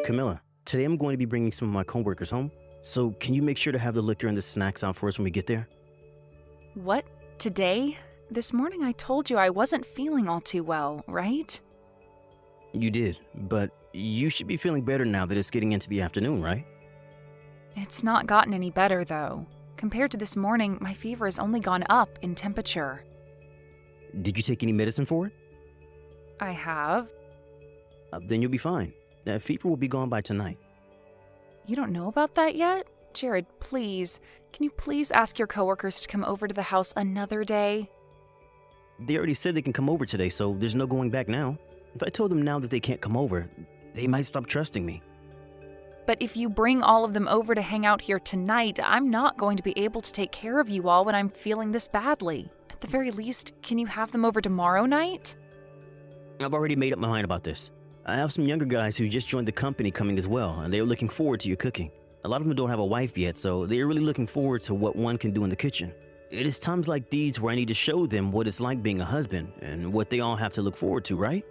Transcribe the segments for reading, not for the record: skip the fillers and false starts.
Camilla, today I'm going to be bringing some of my coworkers home. So can you make sure to have the liquor and the snacks out for us when we get there? What? Today? This morning I told you I wasn't feeling all too well, right? You did, but you should be feeling better now that it's getting into the afternoon, right? It's not gotten any better, though. Compared to this morning, my fever has only gone up in temperature. Did you take any medicine for it? I have. Then you'll be fine. That fever will be gone by tonight. You don't know about that yet? Jared, please. Can you please ask your coworkers to come over to the house another day? They already said they can come over today, so there's no going back now. If I told them now that they can't come over, they might stop trusting me. But if you bring all of them over to hang out here tonight, I'm not going to be able to take care of you all when I'm feeling this badly. At the very least, can you have them over tomorrow night? I've already made up my mind about this. I have some younger guys who just joined the company coming as well, and they are looking forward to your cooking. A lot of them don't have a wife yet, so they are really looking forward to what one can do in the kitchen. It is times like these where I need to show them what it's like being a husband and what they all have to look forward to, right?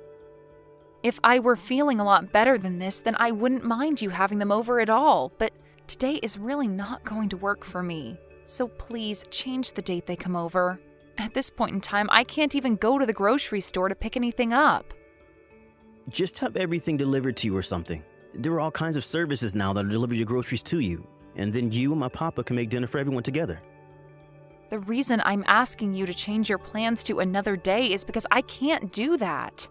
If I were feeling a lot better than this, then I wouldn't mind you having them over at all, but today is really not going to work for me. So please change the date they come over. At this point in time, I can't even go to the grocery store to pick anything up. Just have everything delivered to you or something. There are all kinds of services now that'll deliver your groceries to you, and then you and my papa can make dinner for everyone together. The reason I'm asking you to change your plans to another day is because I can't do that.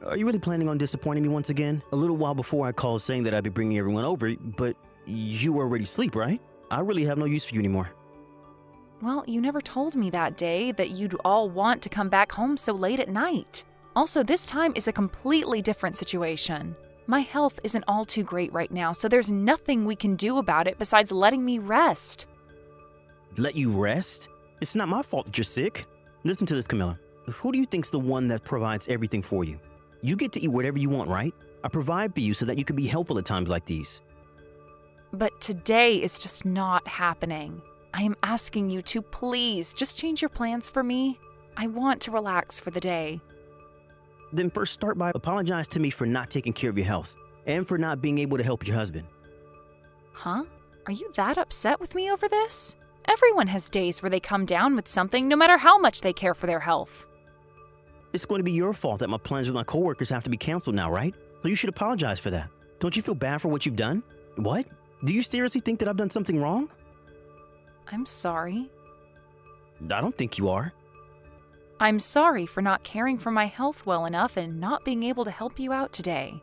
Are you really planning on disappointing me once again? A little while before I called saying that I'd be bringing everyone over, but you were already asleep, right? I really have no use for you anymore. Well, you never told me that day that you'd all want to come back home so late at night. Also, this time is a completely different situation. My health isn't all too great right now, so there's nothing we can do about it besides letting me rest. Let you rest? It's not my fault that you're sick. Listen to this, Camilla. Who do you think's the one that provides everything for you? You get to eat whatever you want, right? I provide for you so that you can be helpful at times like these. But today is just not happening. I am asking you to please just change your plans for me. I want to relax for the day. Then first start by apologize to me for not taking care of your health and for not being able to help your husband. Huh? Are you that upset with me over this? Everyone has days where they come down with something, no matter how much they care for their health. It's going to be your fault that my plans with my coworkers have to be canceled now, right? So you should apologize for that. Don't you feel bad for what you've done? What? Do you seriously think that I've done something wrong? I'm sorry. I don't think you are. I'm sorry for not caring for my health well enough and not being able to help you out today.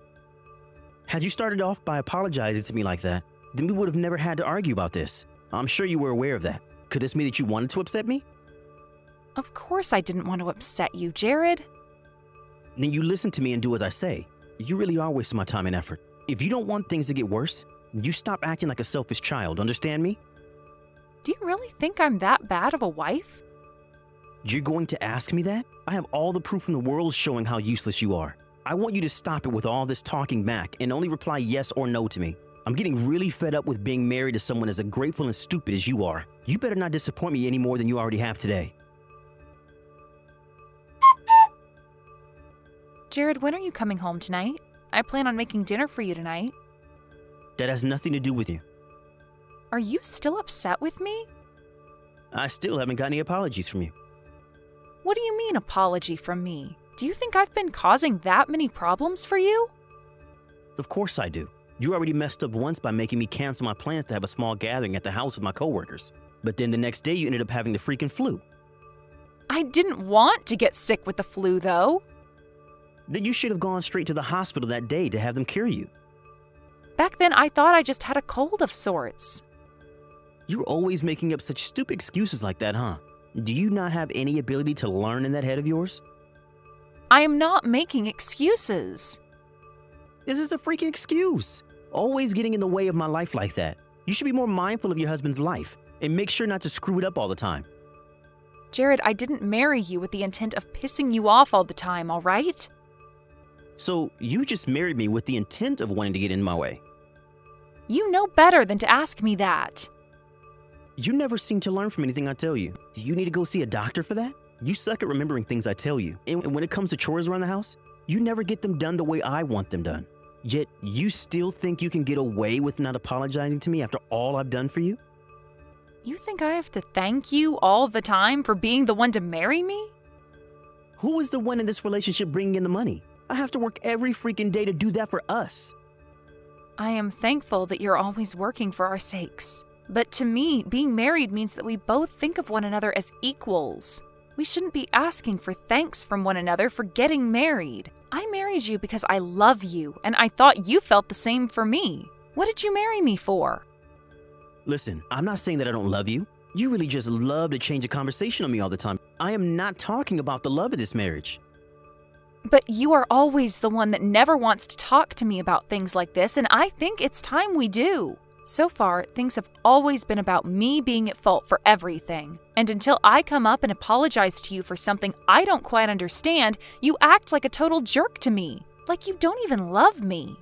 Had you started off by apologizing to me like that, then we would have never had to argue about this. I'm sure you were aware of that. Could this mean that you wanted to upset me? Of course I didn't want to upset you, Jared. Then you listen to me and do what I say. You really are wasting my time and effort. If you don't want things to get worse, you stop acting like a selfish child, understand me? Do you really think I'm that bad of a wife? You're going to ask me that? I have all the proof in the world showing how useless you are. I want you to stop it with all this talking back and only reply yes or no to me. I'm getting really fed up with being married to someone as ungrateful and stupid as you are. You better not disappoint me any more than you already have today. Jared, when are you coming home tonight? I plan on making dinner for you tonight. That has nothing to do with you. Are you still upset with me? I still haven't got any apologies from you. What do you mean, apology from me? Do you think I've been causing that many problems for you? Of course I do. You already messed up once by making me cancel my plans to have a small gathering at the house with my coworkers. But then the next day you ended up having the freaking flu. I didn't want to get sick with the flu, though. Then you should have gone straight to the hospital that day to have them cure you. Back then, I thought I just had a cold of sorts. You're always making up such stupid excuses like that, huh? Do you not have any ability to learn in that head of yours? I am not making excuses. This is a freaking excuse. Always getting in the way of my life like that. You should be more mindful of your husband's life and make sure not to screw it up all the time. Jared, I didn't marry you with the intent of pissing you off all the time, all right? So you just married me with the intent of wanting to get in my way. You know better than to ask me that. You never seem to learn from anything I tell you. Do you need to go see a doctor for that? You suck at remembering things I tell you. And when it comes to chores around the house, you never get them done the way I want them done. Yet you still think you can get away with not apologizing to me after all I've done for you? You think I have to thank you all the time for being the one to marry me? Who is the one in this relationship bringing in the money? I have to work every freaking day to do that for us. I am thankful that you're always working for our sakes. But to me, being married means that we both think of one another as equals. We shouldn't be asking for thanks from one another for getting married. I married you because I love you, and I thought you felt the same for me. What did you marry me for? Listen, I'm not saying that I don't love you. You really just love to change the conversation on me all the time. I am not talking about the love of this marriage. But you are always the one that never wants to talk to me about things like this, and I think it's time we do. So far, things have always been about me being at fault for everything. And until I come up and apologize to you for something I don't quite understand, you act like a total jerk to me. Like you don't even love me.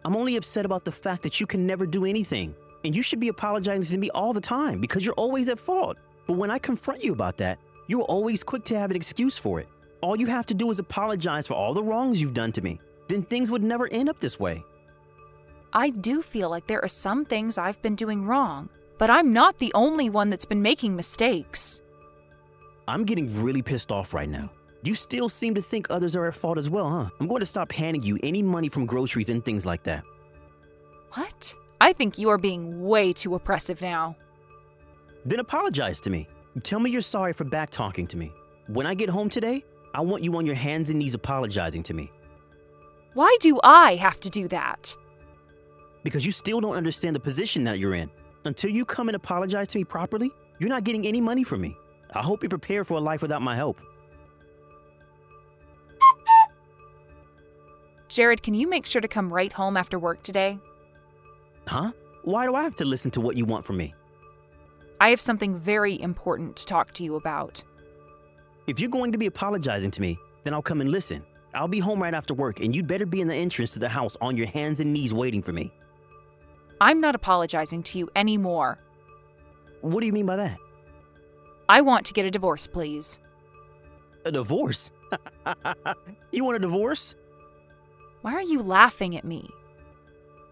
I'm only upset about the fact that you can never do anything. And you should be apologizing to me all the time because you're always at fault. But when I confront you about that, you're always quick to have an excuse for it. All you have to do is apologize for all the wrongs you've done to me. Then things would never end up this way. I do feel like there are some things I've been doing wrong, but I'm not the only one that's been making mistakes. I'm getting really pissed off right now. You still seem to think others are at fault as well, huh? I'm going to stop handing you any money from groceries and things like that. What? I think you are being way too oppressive now. Then apologize to me. Tell me you're sorry for back-talking to me. When I get home today, I want you on your hands and knees apologizing to me. Why do I have to do that? Because you still don't understand the position that you're in. Until you come and apologize to me properly, you're not getting any money from me. I hope you're prepared for a life without my help. Jared, can you make sure to come right home after work today? Huh? Why do I have to listen to what you want from me? I have something very important to talk to you about. If you're going to be apologizing to me, then I'll come and listen. I'll be home right after work, and you'd better be in the entrance to the house on your hands and knees waiting for me. I'm not apologizing to you anymore. What do you mean by that? I want to get a divorce, please. A divorce? You want a divorce? Why are you laughing at me?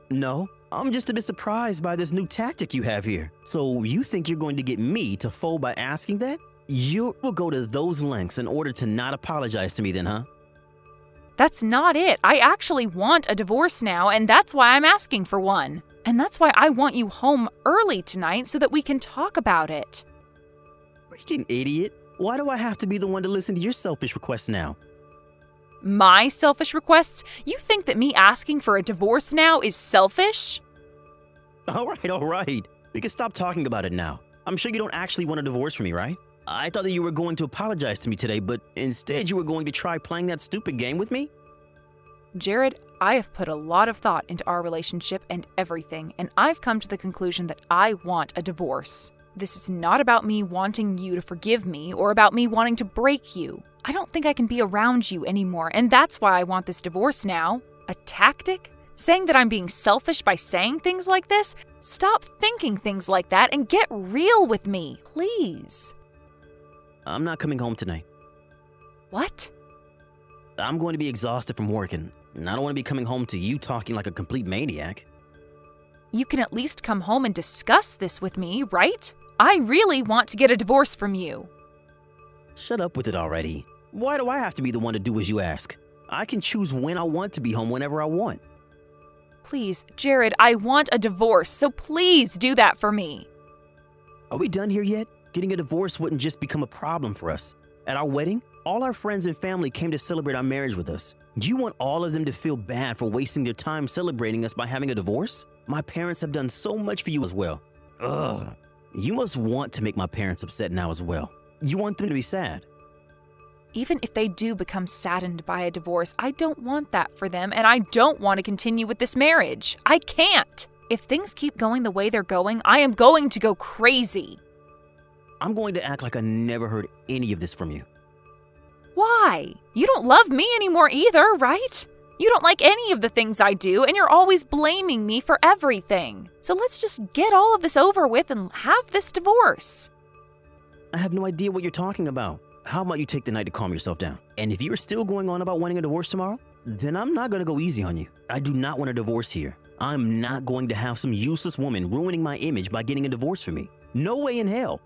No, I'm just a bit surprised by this new tactic you have here. So you think you're going to get me to fold by asking that? You will go to those lengths in order to not apologize to me then, huh? That's not it. I actually want a divorce now, and that's why I'm asking for one. And that's why I want you home early tonight so that we can talk about it. Freaking idiot. Why do I have to be the one to listen to your selfish requests now? My selfish requests? You think that me asking for a divorce now is selfish? All right. We can stop talking about it now. I'm sure you don't actually want a divorce from me, right? I thought that you were going to apologize to me today, but instead you were going to try playing that stupid game with me? Jared, I have put a lot of thought into our relationship and everything, and I've come to the conclusion that I want a divorce. This is not about me wanting you to forgive me or about me wanting to break you. I don't think I can be around you anymore, and that's why I want this divorce now. A tactic? Saying that I'm being selfish by saying things like this? Stop thinking things like that and get real with me, please. I'm not coming home tonight. What? I'm going to be exhausted from working, and I don't want to be coming home to you talking like a complete maniac. You can at least come home and discuss this with me, right? I really want to get a divorce from you. Shut up with it already. Why do I have to be the one to do as you ask? I can choose when I want to be home whenever I want. Please, Jared, I want a divorce, so please do that for me. Are we done here yet? Getting a divorce wouldn't just become a problem for us. At our wedding, all our friends and family came to celebrate our marriage with us. Do you want all of them to feel bad for wasting their time celebrating us by having a divorce? My parents have done so much for you as well. Ugh. You must want to make my parents upset now as well. You want them to be sad. Even if they do become saddened by a divorce, I don't want that for them, and I don't want to continue with this marriage. I can't. If things keep going the way they're going, I am going to go crazy. I'm going to act like I never heard any of this from you. Why? You don't love me anymore either, right? You don't like any of the things I do, and you're always blaming me for everything. So let's just get all of this over with and have this divorce. I have no idea what you're talking about. How about you take the night to calm yourself down? And if you're still going on about wanting a divorce tomorrow, Then I'm not gonna go easy on you. I do not want a divorce here. I'm not going to have some useless woman ruining my image by getting a divorce from me. No way in hell.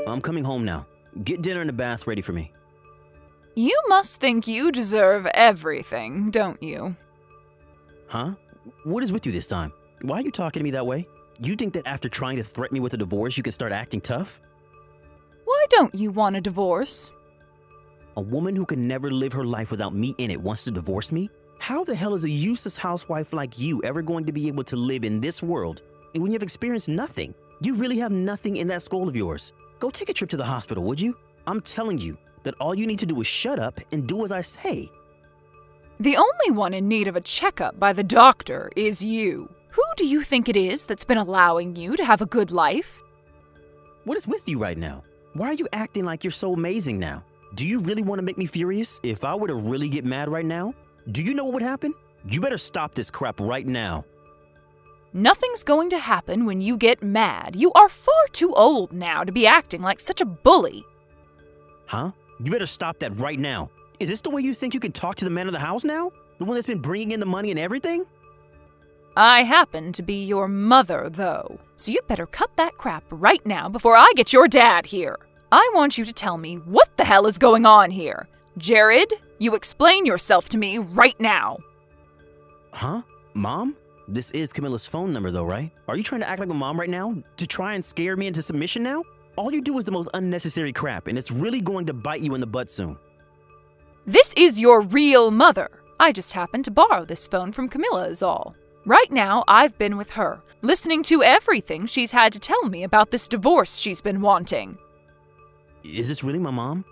I'm coming home now. Get dinner and a bath ready for me. You must think you deserve everything, don't you? Huh? What is with you this time? Why are you talking to me that way? You think that after trying to threaten me with a divorce, you can start acting tough? Why don't you want a divorce? A woman who can never live her life without me in it wants to divorce me? How the hell is a useless housewife like you ever going to be able to live in this world when you've experienced nothing? You really have nothing in that skull of yours. Go take a trip to the hospital, would you? I'm telling you that all you need to do is shut up and do as I say. The only one in need of a checkup by the doctor is you. Who do you think it is that's been allowing you to have a good life? What is with you right now? Why are you acting like you're so amazing now? Do you really want to make me furious? If I were to really get mad right now, do you know what would happen? You better stop this crap right now. Nothing's going to happen when you get mad. You are far too old now to be acting like such a bully. Huh? You better stop that right now. Is this the way you think you can talk to the man of the house now? The one that's been bringing in the money and everything? I happen to be your mother, though, so you'd better cut that crap right now before I get your dad here. I want you to tell me what the hell is going on here. Jared, you explain yourself to me right now. Huh? Mom? This is Camilla's phone number though, right? Are you trying to act like a mom right now? To try and scare me into submission now? All you do is the most unnecessary crap, and it's really going to bite you in the butt soon. This is your real mother. I just happened to borrow this phone from Camilla is all. Right now, I've been with her, listening to everything she's had to tell me about this divorce she's been wanting. Is this really my mom?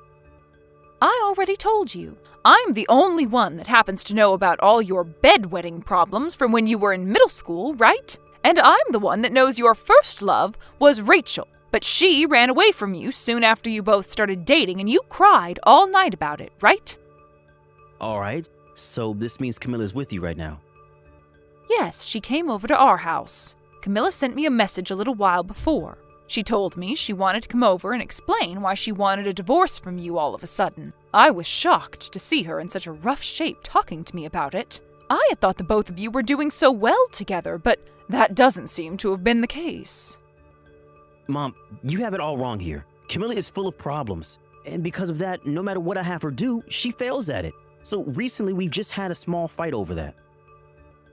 I already told you. I'm the only one that happens to know about all your bedwetting problems from when you were in middle school, right? And I'm the one that knows your first love was Rachel, but she ran away from you soon after you both started dating and you cried all night about it, right? All right, so this means Camilla's with you right now. Yes, she came over to our house. Camilla sent me a message a little while before. She told me she wanted to come over and explain why she wanted a divorce from you all of a sudden. I was shocked to see her in such a rough shape talking to me about it. I had thought the both of you were doing so well together, but that doesn't seem to have been the case. Mom, you have it all wrong here. Camilla is full of problems, and because of that, no matter what I have her do, she fails at it. So recently we've just had a small fight over that.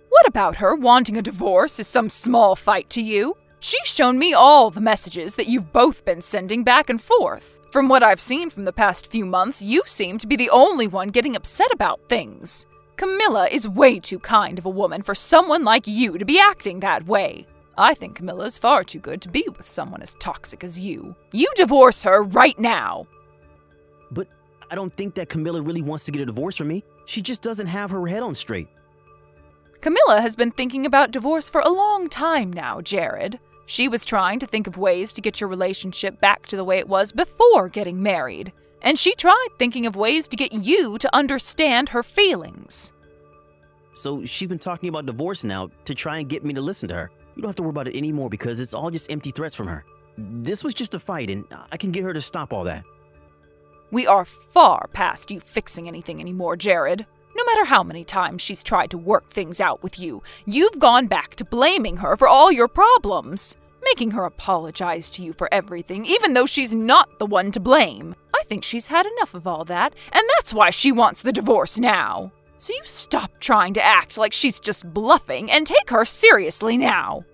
What about her wanting a divorce is some small fight to you? She's shown me all the messages that you've both been sending back and forth. From what I've seen from the past few months, you seem to be the only one getting upset about things. Camilla is way too kind of a woman for someone like you to be acting that way. I think Camilla's far too good to be with someone as toxic as you. You divorce her right now. But I don't think that Camilla really wants to get a divorce from me. She just doesn't have her head on straight. Camilla has been thinking about divorce for a long time now, Jared. She was trying to think of ways to get your relationship back to the way it was before getting married. And she tried thinking of ways to get you to understand her feelings. So she's been talking about divorce now to try and get me to listen to her. You don't have to worry about it anymore because it's all just empty threats from her. This was just a fight and I can get her to stop all that. We are far past you fixing anything anymore, Jared. No matter how many times she's tried to work things out with you, you've gone back to blaming her for all your problems, making her apologize to you for everything, even though she's not the one to blame. I think she's had enough of all that, and that's why she wants the divorce now. So you stop trying to act like she's just bluffing and take her seriously now.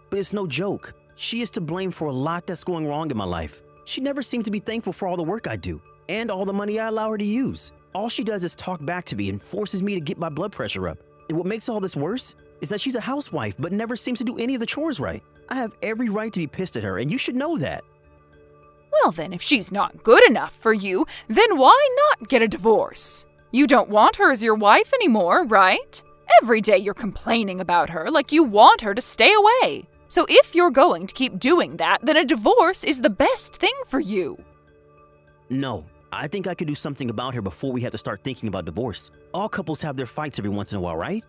But it's no joke. She is to blame for a lot that's going wrong in my life. She never seems to be thankful for all the work I do and all the money I allow her to use. All she does is talk back to me and forces me to get my blood pressure up. And what makes all this worse is that she's a housewife but never seems to do any of the chores right. I have every right to be pissed at her, and you should know that. Well then, if she's not good enough for you, then why not get a divorce? You don't want her as your wife anymore, right? Every day you're complaining about her like you want her to stay away. So if you're going to keep doing that, then a divorce is the best thing for you. No. I think I could do something about her before we have to start thinking about divorce. All couples have their fights every once in a while, right?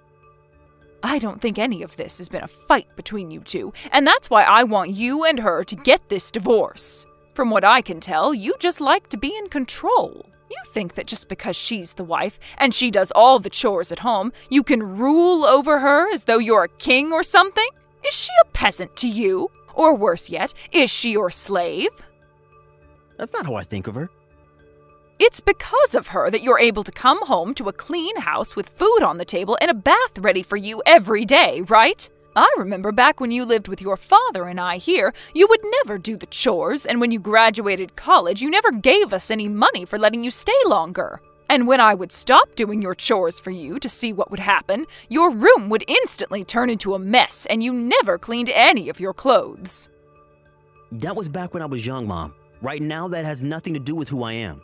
I don't think any of this has been a fight between you two, and that's why I want you and her to get this divorce. From what I can tell, you just like to be in control. You think that just because she's the wife and she does all the chores at home, you can rule over her as though you're a king or something? Is she a peasant to you? Or worse yet, is she your slave? That's not how I think of her. It's because of her that you're able to come home to a clean house with food on the table and a bath ready for you every day, right? I remember back when you lived with your father and I here, you would never do the chores, and when you graduated college, you never gave us any money for letting you stay longer. And when I would stop doing your chores for you to see what would happen, your room would instantly turn into a mess, and you never cleaned any of your clothes. That was back when I was young, Mom. Right now, that has nothing to do with who I am.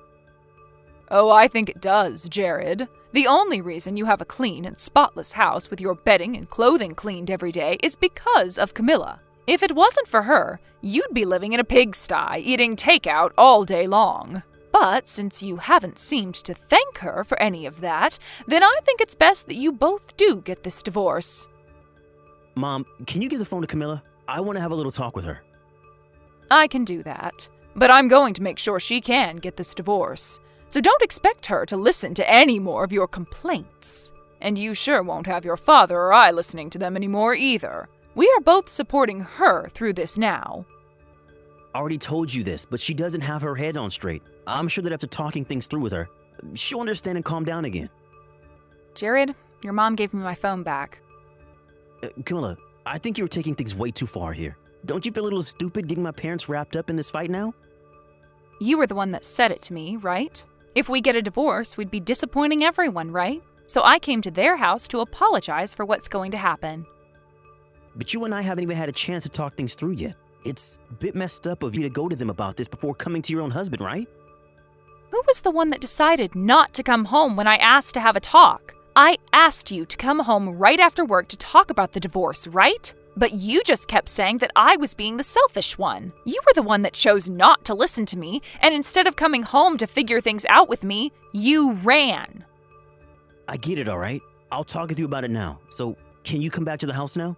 Oh, I think it does, Jared. The only reason you have a clean and spotless house with your bedding and clothing cleaned every day is because of Camilla. If it wasn't for her, you'd be living in a pigsty, eating takeout all day long. But since you haven't seemed to thank her for any of that, then I think it's best that you both do get this divorce. Mom, can you give the phone to Camilla? I want to have a little talk with her. I can do that, but I'm going to make sure she can get this divorce. So don't expect her to listen to any more of your complaints. And you sure won't have your father or I listening to them anymore either. We are both supporting her through this now. I already told you this, but she doesn't have her head on straight. I'm sure that after talking things through with her, she'll understand and calm down again. Jared, your mom gave me my phone back. Camilla, I think you're taking things way too far here. Don't you feel a little stupid getting my parents wrapped up in this fight now? You were the one that said it to me, right? If we get a divorce, we'd be disappointing everyone, right? So I came to their house to apologize for what's going to happen. But you and I haven't even had a chance to talk things through yet. It's a bit messed up of you to go to them about this before coming to your own husband, right? Who was the one that decided not to come home when I asked to have a talk? I asked you to come home right after work to talk about the divorce, right? But you just kept saying that I was being the selfish one. You were the one that chose not to listen to me, and instead of coming home to figure things out with me, you ran. I get it, all right? I'll talk with you about it now. So, can you come back to the house now?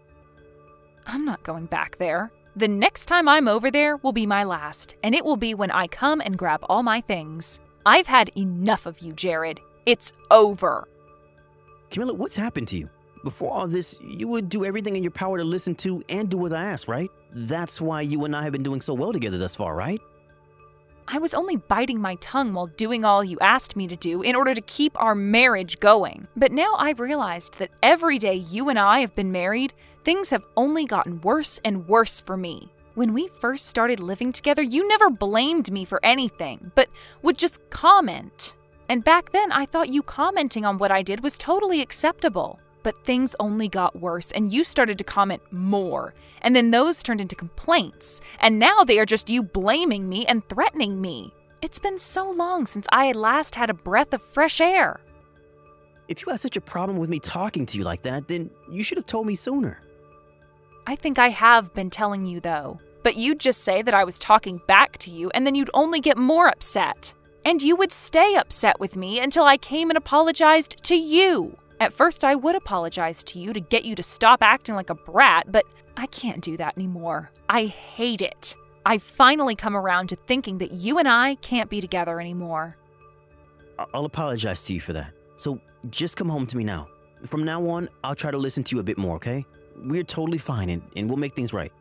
I'm not going back there. The next time I'm over there will be my last, and it will be when I come and grab all my things. I've had enough of you, Jared. It's over. Camilla, what's happened to you? Before all this, you would do everything in your power to listen to and do what I asked, right? That's why you and I have been doing so well together thus far, right? I was only biting my tongue while doing all you asked me to do in order to keep our marriage going. But now I've realized that every day you and I have been married, things have only gotten worse and worse for me. When we first started living together, you never blamed me for anything, but would just comment. And back then, I thought you commenting on what I did was totally acceptable. But things only got worse, and you started to comment more. And then those turned into complaints. And now they are just you blaming me and threatening me. It's been so long since I had last had a breath of fresh air. If you had such a problem with me talking to you like that, then you should have told me sooner. I think I have been telling you, though. But you'd just say that I was talking back to you, and then you'd only get more upset. And you would stay upset with me until I came and apologized to you. At first, I would apologize to you to get you to stop acting like a brat, but I can't do that anymore. I hate it. I've finally come around to thinking that you and I can't be together anymore. I'll apologize to you for that. So just come home to me now. From now on, I'll try to listen to you a bit more, okay? We're totally fine, and we'll make things right.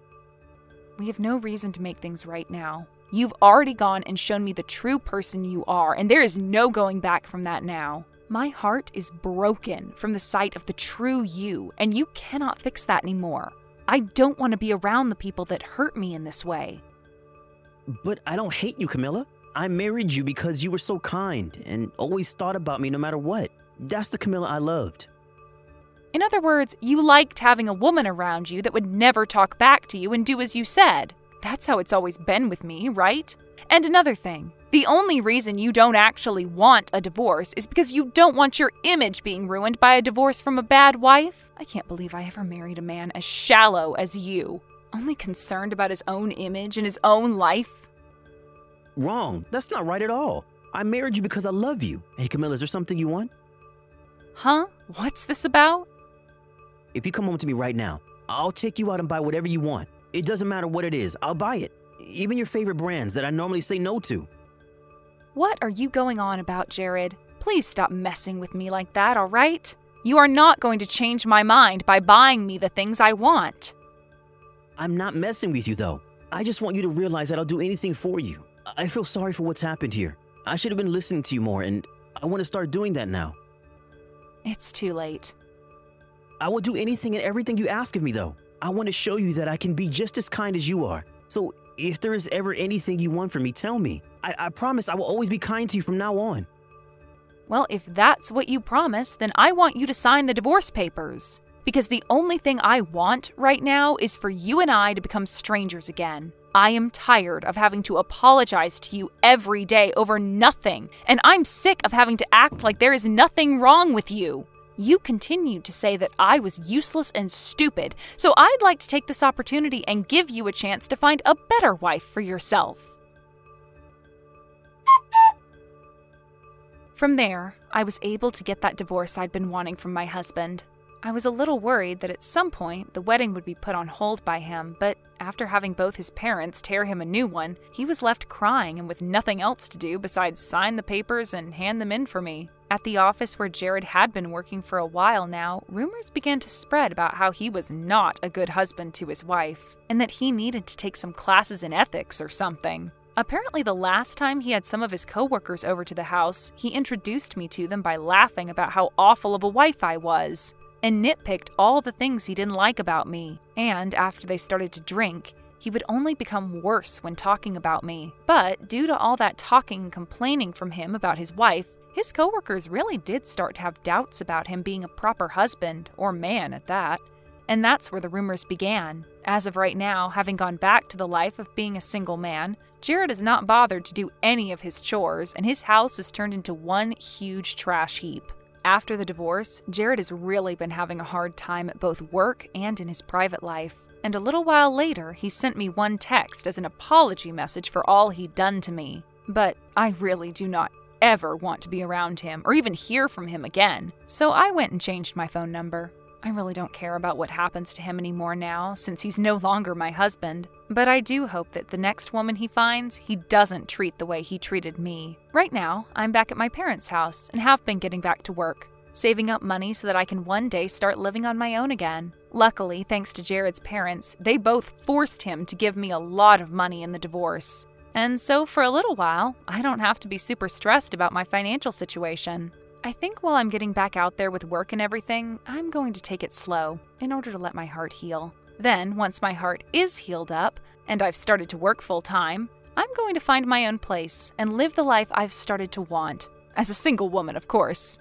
We have no reason to make things right now. You've already gone and shown me the true person you are, and there is no going back from that now. My heart is broken from the sight of the true you, and you cannot fix that anymore. I don't want to be around the people that hurt me in this way. But I don't hate you, Camilla. I married you because you were so kind and always thought about me no matter what. That's the Camilla I loved. In other words, you liked having a woman around you that would never talk back to you and do as you said. That's how it's always been with me, right? And another thing, the only reason you don't actually want a divorce is because you don't want your image being ruined by a divorce from a bad wife. I can't believe I ever married a man as shallow as you, only concerned about his own image and his own life. Wrong. That's not right at all. I married you because I love you. Hey, Camilla, is there something you want? Huh? What's this about? If you come home to me right now, I'll take you out and buy whatever you want. It doesn't matter what it is. I'll buy it. even your favorite brands that I normally say no to. What are you going on about, Jared? Please stop messing with me like that, all right? You are not going to change my mind by buying me the things I want. I'm not messing with you, though. I just want you to realize that I'll do anything for you. I feel sorry for what's happened here. I should have been listening to you more, and I want to start doing that now. It's too late. I will do anything and everything you ask of me, though. I want to show you that I can be just as kind as you are. So if there is ever anything you want from me, tell me. I promise I will always be kind to you from now on. Well, if that's what you promise, then I want you to sign the divorce papers. Because the only thing I want right now is for you and I to become strangers again. I am tired of having to apologize to you every day over nothing, and I'm sick of having to act like there is nothing wrong with you. You continued to say that I was useless and stupid, so I'd like to take this opportunity and give you a chance to find a better wife for yourself. From there, I was able to get that divorce I'd been wanting from my husband. I was a little worried that at some point the wedding would be put on hold by him, but after having both his parents tear him a new one, he was left crying and with nothing else to do besides sign the papers and hand them in for me. At the office where Jared had been working for a while now, rumors began to spread about how he was not a good husband to his wife, and that he needed to take some classes in ethics or something. Apparently, the last time he had some of his coworkers over to the house, he introduced me to them by laughing about how awful of a wife I was, and nitpicked all the things he didn't like about me. And after they started to drink, he would only become worse when talking about me. But due to all that talking and complaining from him about his wife, his coworkers really did start to have doubts about him being a proper husband, or man at that. And that's where the rumors began. As of right now, having gone back to the life of being a single man, Jared is not bothered to do any of his chores, and his house is turned into one huge trash heap. After the divorce, Jared has really been having a hard time at both work and in his private life. And a little while later, he sent me one text as an apology message for all he'd done to me. But I really do not ever want to be around him or even hear from him again. So I went and changed my phone number. I really don't care about what happens to him anymore now, since he's no longer my husband. But I do hope that the next woman he finds, he doesn't treat the way he treated me. Right now, I'm back at my parents' house and have been getting back to work, saving up money so that I can one day start living on my own again. Luckily, thanks to Jared's parents, they both forced him to give me a lot of money in the divorce. And so for a little while, I don't have to be super stressed about my financial situation. I think while I'm getting back out there with work and everything, I'm going to take it slow in order to let my heart heal. Then, once my heart is healed up and I've started to work full-time, I'm going to find my own place and live the life I've started to want. As a single woman, of course.